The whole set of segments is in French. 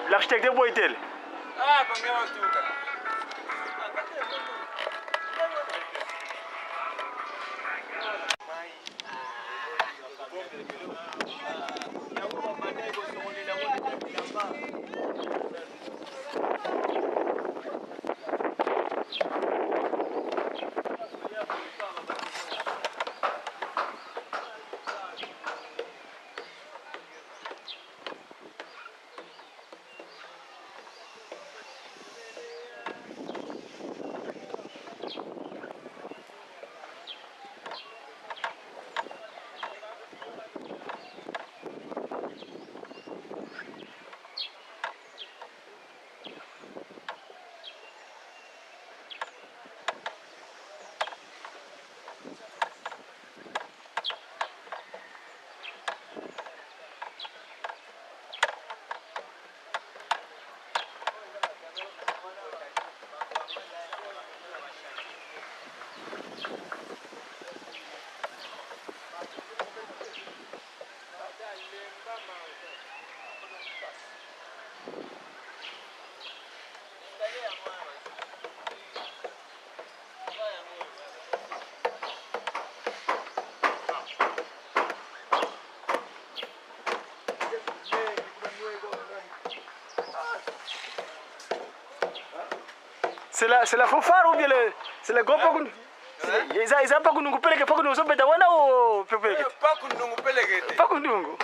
L'architecte de Boitel. Ah, combien on tout C'est la fanfare ou bien c'est le gros pakun? Ils ont pas qu'on nous pèle pas qu'on nous obéit d'awana ou pèle? Pas qu'on nous pèle. Pas qu'on nous.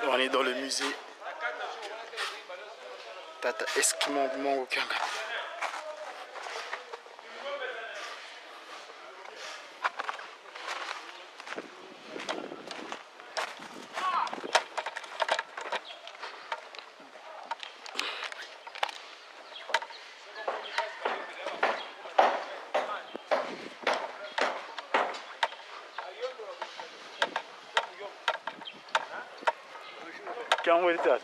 On est dans le musée Tata Eskimo Mongo Kyanga. Can't wait that.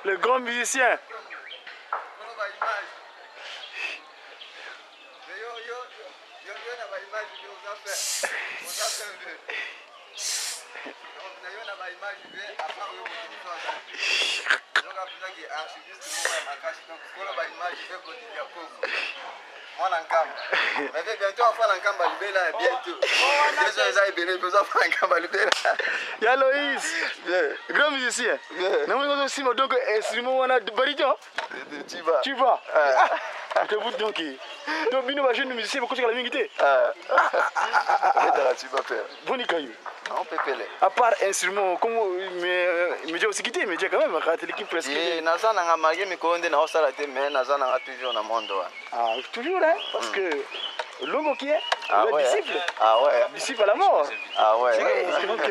Le grand musicien. Il y a Loïs, grand musicien. Nous aussi, donc, instrument, on a baryton. Tu vas. Tu vas donc. Donc, nous, les jeunes musiciens, beaucoup de la mingité. On peut peler. À part instrument, comment mais j'ai aussi quitté, mais j'ai quand même raté l'équipe presque. Naza nanga marié mi konde na osala te mais naza nanga toujours na mondo. Ah, toujours hein, parce que l'homme qui est le disciple. Ah ouais. Disciple à la mort. Ah ouais. Donc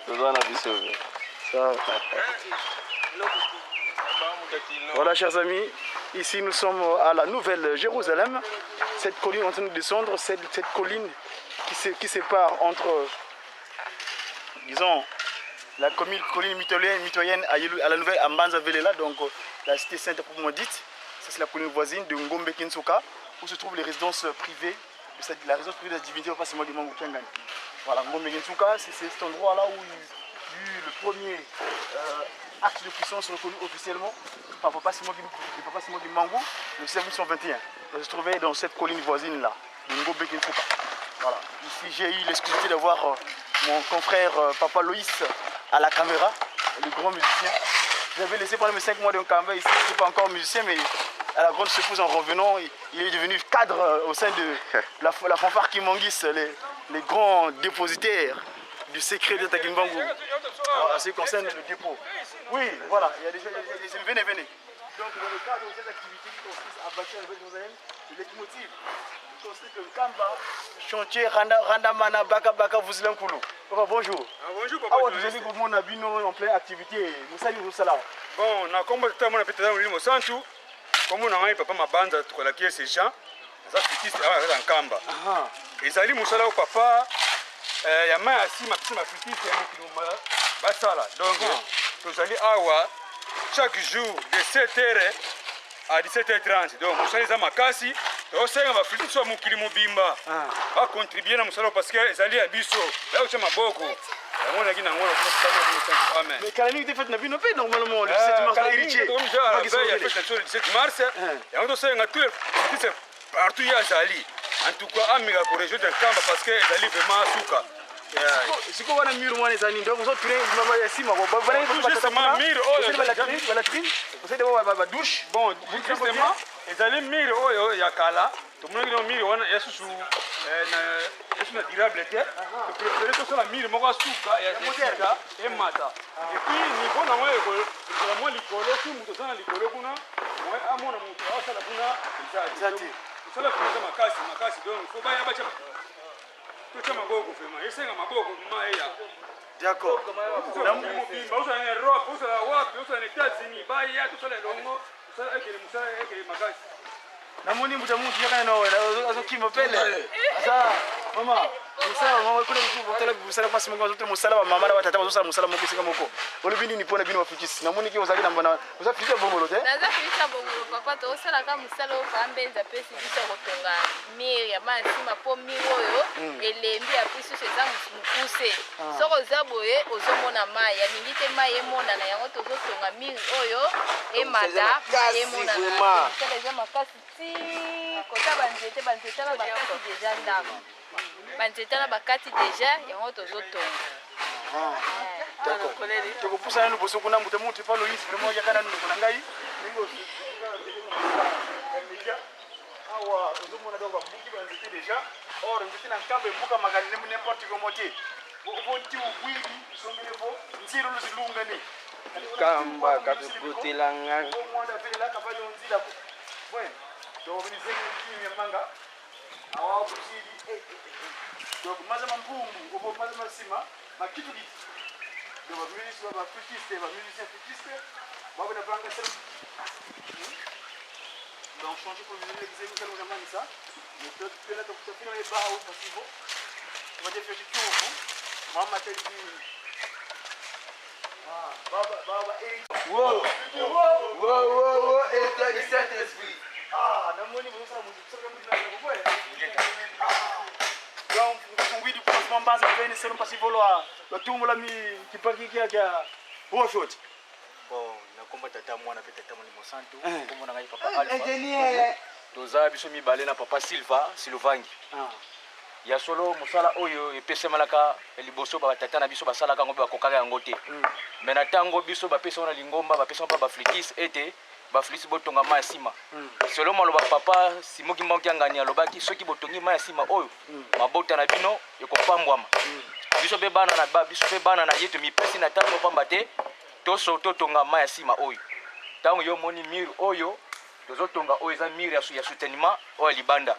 Toujours na biso. Ça. Voilà, chers amis, ici nous sommes à la Nouvelle Jérusalem. Cette colline en train de descendre, cette colline qui sépare entre, disons, la colline mitoyenne à la Nouvelle Ambanza Velela, donc la cité sainte proprement dite. Ça c'est la colline voisine de Ngombe Kinsuka, où se trouvent les résidences privées, la résidence privée de la divinité Papa Simon Mangu Kyangani. Voilà, Ngombe Kinsuka, c'est cet endroit-là où il y a eu le premier acte de puissance reconnu officiellement par Papa Simon Mangu, le 1821. Il se trouvait dans cette colline voisine-là, de Ngombe Kinsuka. Voilà. Ici, j'ai eu l'exclusivité d'avoir mon confrère Papa Loïs à la caméra, le grand musicien. J'avais laissé pendant mes 5 mois de caméra ici, je n'étais pas encore musicien, mais à la grande secouse en revenant, il est devenu cadre au sein de la fanfare Kimangis, les grands dépositaires du secret de Takimbangu. En ce qui concerne le dépôt. Oui, voilà, il y a des gens, venez. Donc dans le cadre de cette activité qui consiste à bâtir la Nouvelle-Jérusalem, l'équimotive consiste que Kamba, chantier, Randamana, Baka, Vouzilankulu. Papa, bonjour. Bonjour, papa. Ah, vous avez comment on a vu en pleine activité. Nous saluons ça là. Bon, na komba tata mona peta dans limo santu. Comme on a ngai papa mabanda tukola kies ces gens. Ça fitiste à en Kamba. Et ça li musala au papa ya ma asi ma petite ma fitiste ya mokiluma basala. Donc nous allons awa chaque jour de 7h à 17h30. Donc musala za makasi. Osenga ba fitiste so mokili mobimba. Ba contribuer na musala parce que ezali abiso. Là où ma boko. Mais Kalani était fait normalement le 17 mars héritier. Le 17 mars, et on doit partout il y a Zali. En tout cas, amiga pour région de Kamba parce que Zali vraiment souka. C'est quoi on a mur moi les amis donc vous autres maman ici ma mur oh douche bon justement Zali mur oh ya kala tout le monde mur on est sous na durable te préféré to sala mur moko suka ya moderne et mata et puis niveau na moi ko moi likolo tu muto sana likolo kuna moi amona muto asala kuna zati sala kuna makasi donc faut ba ya bacha to maboko vraiment esenga maboko maya d'accord na mubimba usana ne rope usana wapi usana ne tazini ba ya to sala longo sala ekele musala ekele makasi namoni mutamuntu yakana nawe azokimba pele asa mama musala mama kuna kutala musala pasi mama zote musala wa mama na batata bazosala musala moko singa moko olobini ni pona bino wafikisi namoni ki ozali na mbana uzafika bongolo te naza fika bongolo papa to osala ka musala o pambenza pesi bisa kotonga mir ya masima po mir oyo elembi ya pisu seza mukuse soko zaboye ozomona mai ya mingi te mai emona na yango tozotonga mir oyo emata emona na sala makasi kota banzete na bakati deja ndako banzete na bakati deja yango tozotonga d'accord tokopusa nanu boso kuna mutemuti palo yisi vraiment yakana nunu kuna ngai ningo awa ozomona donc babuki banzete deja or nzete na nkambe mbuka makali n'importe comment te oboti ubwili songelefo nziro luzilungane Kamba kakukutilanga omwana vile la kafanya nzila bueno donc ni zengi ya manga awa kusidi donc mazama mbumbu obo mazama sima makitu kitu donc musicien baba na banga sel donc changer pour venir l'exécuter nous amène ça mais peut être que tu fais les bas au possible on va dire que tu ouvres maman t'a dit baba wow et toi du Saint-Esprit namoni vous ça musique ça comme donc oui du commencement base avec c'est pas si vouloir le tout la mi qui pas qui a bon chose bon nakomba tata mwana pe tata mwana mosantu komona ngai papa Alpha ingénieur toza biso mibale na papa Silvangi ya solo musala oyo epesemalaka liboso ba tata na biso basalaka ngo bakokaka yango te mais na tango biso bapesa na lingomba bapesa pa baflitis ete baflisi botonga ma sima solo maloba papa simoki mbanki angani alobaki soki botongi ma sima oyo mabota na bino ekopambwama biso pe bana na biso pe bana na yeto mipesi na tango pamba te toso totonga ma sima oyo tango yo moni mir oyo tozotonga oyo eza mir ya souteniment oyo libanda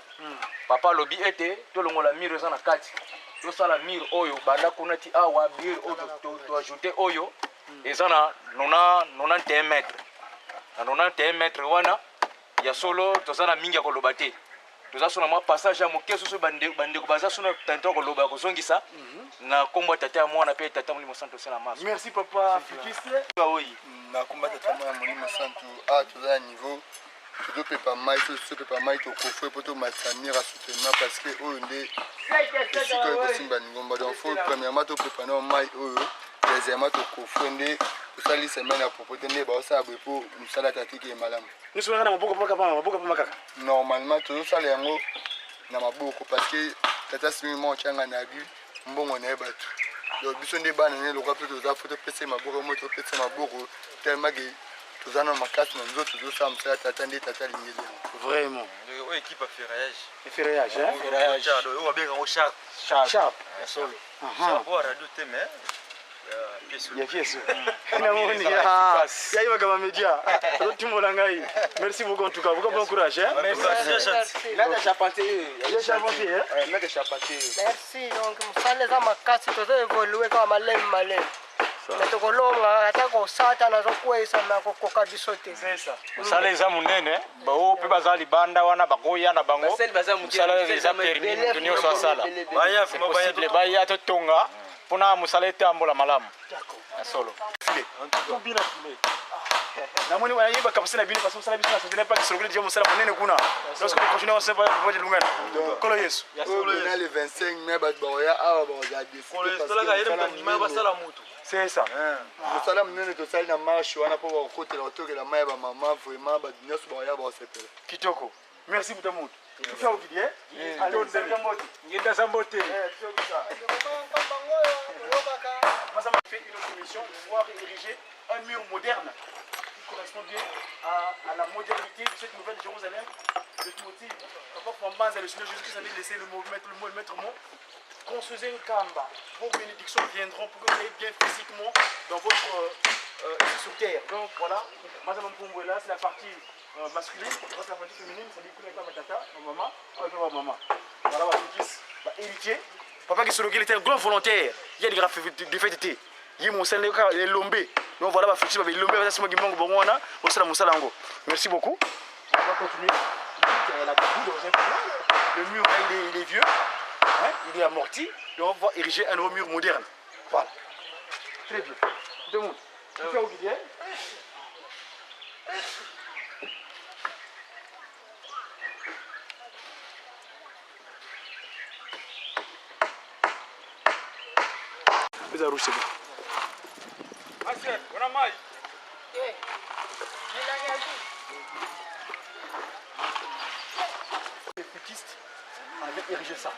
papa lobi ete tolongola mir eza na kati tosala mir oyo banda kuna ti awa mir oyo to ajouter oyo eza na 91 mètres na 91 mètres wana ya solo tozana mingi ya koloba te toza sona mwa passage ya moke soso bandeko baza sona tanto koloba kozongisa na kombo tata ya mwana pe tata Molimo Santo sala maso. Merci papa Fikiste oui na komba tata mwana Molimo Santo toza niveau tout pepa mai tout pepa mai to kofwe poto matamira soutenir parce que onde c'est que kosimba ngomba donc faut premièrement to pepa no mai oyo deuxièmement to kofwe nde usali semaine à propos de ba osa bepo musala tatiki malamu nous sommes na maboko pa makaka normalement to sala yango na maboko parce que tata simimo changa na bi mbongo na ebatu donc biso nde bana ne lokwa pe to za foto pese maboko mo to pese maboko tellement que to za na makasi na nzoto to sa musala tata nde tata lingeli vraiment o équipe ferrage hein ferrage o ba bien au sharp sharp solo sharp o radio te mais ya fieso namoni ya iba kama media timola ngai merci beaucoup en tout cas beaucoup bon courage hein Merci. Là, j'ai chapanté. Merci. Donc, musale za makasi tozo evolue kama malem. Na tokolonga ata ko sata na zokwesa na kokoka bisote. c'est ça Musala eza munene, bao pe baza libanda wana bakoya na bango. Musala eza permis tunio so sala. Baya fuma baya to baya to tonga pona musala etambola malamu. Solo. tout bien filmé namoni wana yeba kapasa na bino parce que ça biso na c'est pas que sur le dia musala monene kuna lorsque on continue on se va de lungana kolo yesu on a le 25 mai ba boya awa ba za c'est ça musala munene to sali na marche wana po ba kotela otokela mai ba mama vraiment ba dinyaso ba ya ba sepela kitoko merci pour ta moto tu fais au vidéo allez on se remote Ngenda sambote. Moi, ça m'a fait une commission de pouvoir ériger un mur moderne qui correspond bien à la modernité de cette nouvelle Jérusalem. Le motif, papa Fambanza, le Seigneur Jésus-Christ avait laissé le maître mot. Construisez une kamba. Vos bénédictions viendront pour que vous soyez bien physiquement dans votre sur terre. Donc voilà, Madame là, c'est la partie masculine. C'est la partie féminine, ça dit que ma tata, ma maman, ma maman. Voilà, ma fils, héritier. Papa qui il était un grand volontaire. Il y a des graphes de fêteté. Il y a mon Sénégal, les lombés. Donc voilà, ma fille, les lombés, c'est moi qui manque bon, merci beaucoup. On va continuer. Le mur, il est vieux, hein, il est amorti. Et on va ériger un nouveau mur moderne. Voilà. Très bien. Tout le monde. Tu fais au guide. C'est bon. Les futistes avaient érigé ça.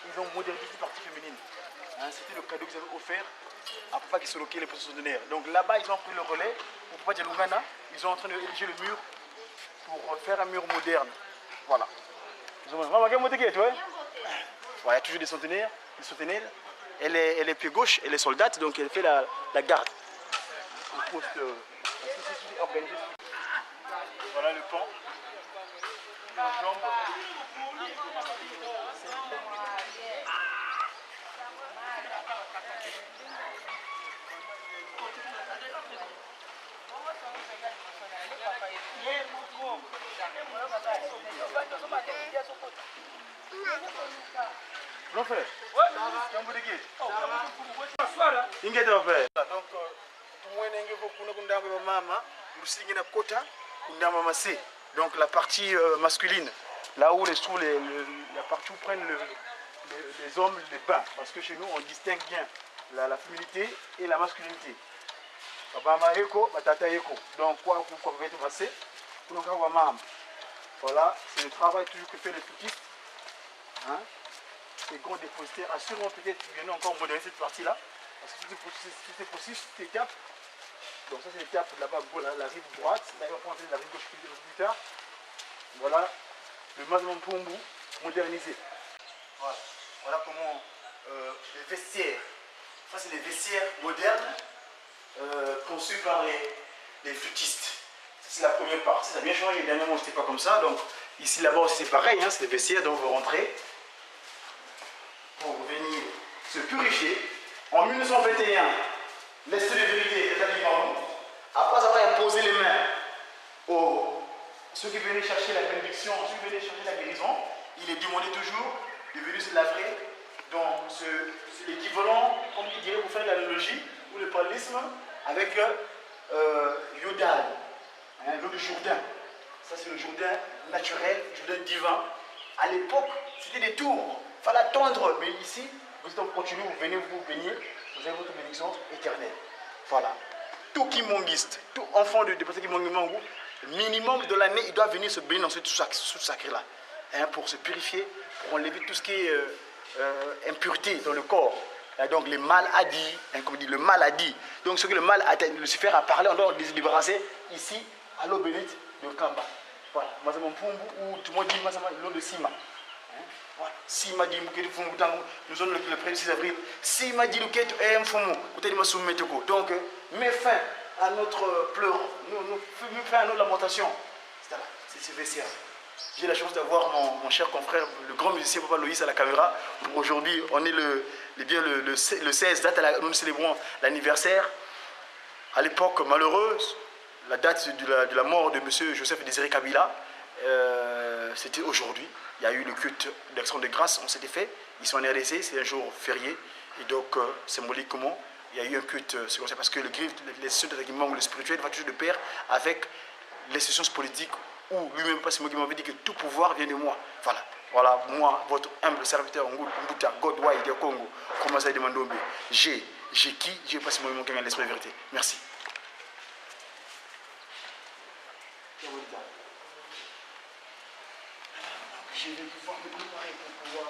Ils ont modernisé cette partie féminine. Hein, c'était le cadeau qu'ils avaient offert à Papa Kisoloké, les processionnaires. Donc là-bas, ils ont pris le relais pour Papa Djalungana. Ils sont en train d'ériger le mur pour faire un mur moderne. Voilà. Il y a toujours des centenaires. Elle est pied gauche, elle est soldate, donc elle fait la garde. Le poste organisé. Voilà le pont. Les jambes. Mon frère, donc donc la partie masculine, là où se trouve la partie où prennent les hommes les bains, parce que chez nous on distingue bien la féminité et la masculinité. Donc quoi va être passé, voilà, c'est le travail toujours que fait les futistes. Hein? Les grands dépositaires assureront peut-être qu'ils viennent encore modérer cette partie-là. Parce que tout est possible, toute étape. Donc ça c'est l'étape là-bas, la rive droite. Là il va prendre la rive gauche plus tard. Voilà le Mazembe Mpumbu modernisé. Voilà comment les vestiaires. Ça c'est les vestiaires modernes conçus par les flûtistes. C'est la première partie. Ça a bien changé. Dernièrement c'était pas comme ça. Donc ici là-bas aussi c'est pareil. Hein, c'est les vestiaires dont vous rentrez. Pour venir se purifier. En 1921, l'Institut de vérité est établi, après avoir imposé les mains aux ceux qui venaient chercher la bénédiction, ceux qui venaient chercher la guérison, il est demandé toujours de venir se laver dans l'équivalent, comme il dirait, pour faire l'analogie ou le parallélisme avec Yodal, hein, l'eau du Jourdain. Ça c'est le Jourdain naturel, le Jourdain divin. À l'époque, c'était des tours. Il fallait attendre, mais ici, vous êtes en continu, vous venez vous baigner, vous avez votre bénédiction éternelle. Voilà. Tout kimonguiste, tout enfant de dépassé kimonguiste, minimum de l'année, il doit venir se baigner dans ce sacré-là. Hein, pour se purifier, pour enlever tout ce qui est impureté dans le corps. Hein, donc les maladies, hein, comme on dit, le maladie. Donc ce que le mal a Lucifer a parlé, on doit se débarrasser ici, à l'eau bénite de Kamba. Voilà. Mazembe Mpumbu, ou tout le monde dit Mazembe l'eau de Sima. Hein, voilà. Si m'a dit que nous sommes le 1er 6 avril, si m'a dit que tu es un fou, donc mets fin à notre pleur, mets fin à notre lamentation. C'est VCA. J'ai la chance d'avoir mon cher confrère, le grand musicien Papa Loïs à la caméra. Aujourd'hui, on est le 16 date, nous célébrons l'anniversaire. À l'époque malheureuse, la date de la mort de M. Joseph Désiré Kabila, c'était aujourd'hui. Il y a eu le culte d'action de grâce, on s'était fait. Ils sont en RDC, c'est un jour férié. Et donc, symboliquement, il y a eu un culte. C'est comme ça parce que les sessions de spirituel va toujours de pair avec les sessions politiques où lui-même, parce que m'avait dit que tout pouvoir vient de moi. Voilà. Voilà, moi, votre humble serviteur, Mbuta, God Wai de Congo, comment ça demande j'ai qui, j'ai passé mon moment à l'esprit de vérité. Merci. Je vais pouvoir me préparer pour pouvoir